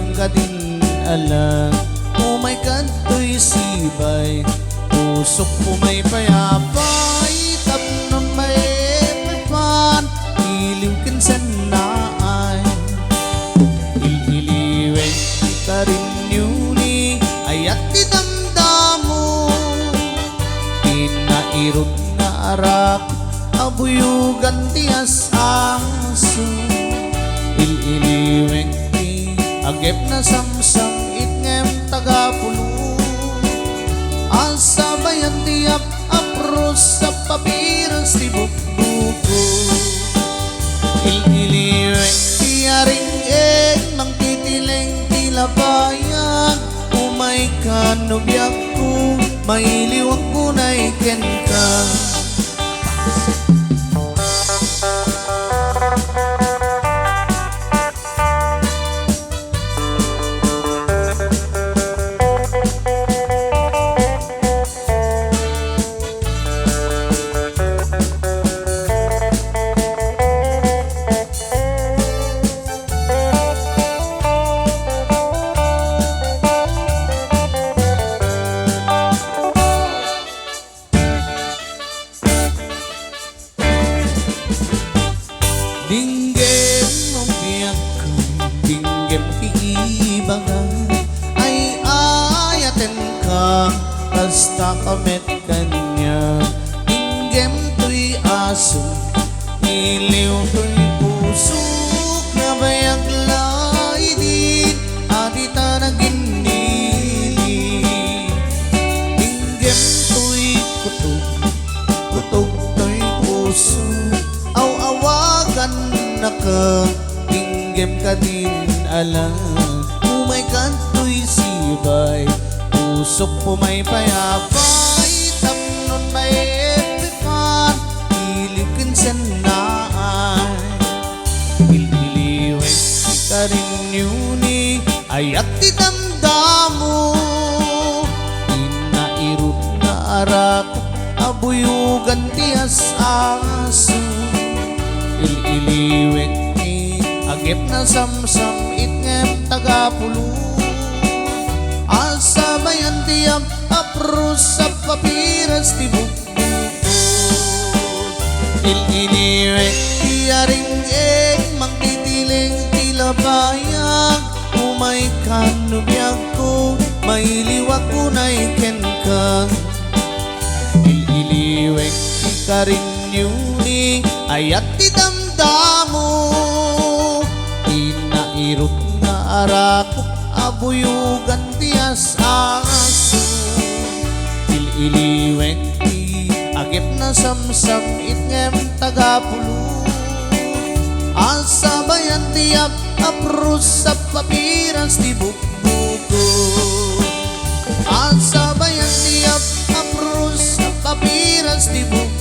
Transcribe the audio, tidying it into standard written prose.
iliyam ka din alam. Umay kanto'y sibay, pusok umay payapay, tapnon may epipan, iliw kinsan naay. Ililiweng ka rin yuni, ayat idamdamo, pinairot na arak, abuyugan tiyas aso. Ililiweng ti, agep na samsam, itngem tagapulo, asabayan tiap apros sa papiras ti bukbuko. Ililiweng ti aring mangtitileng ti labayan, umay kanubyak ko, mailiwak ko na iken ka. Dinggem umpiyak ko, dinggem kiibaga, ay ayaten ka, basta kamet kanya. Dinggem to'y aso, iliw to'y pusok, nabayag lai din, adita na ginili. Dinggem to'y kutog, kutog to'y pusok, aw-awagan na ka, dinggem ka din alam. Umay kanto'y sibay, pusok pumay payapay, tapnon may epikan, iliw kinsan naay. Ililiweng ka rin yuni, ayat idamdamo, inairot na arak, abuyugan tiyas aso. Ililiweng ni, agep na samsam, itngem tagapulo, asabayan tiyam apros sa papiras ti bukbuko. Ililiweng ti aring mangtitileng ti labayag, umay kanubyak ko, mailiwak ko na iken ka. Ililiweng ti karing yuni, ayat idamdamo, inairot na arak, abuyugan tiyas aso. Ililiweng ti, agep na samsam, itngem tagapulo, asabayan tiyap apros sa papiras ti bukbuko. Asabayan tiyap apros sa papiras ti bukbuko.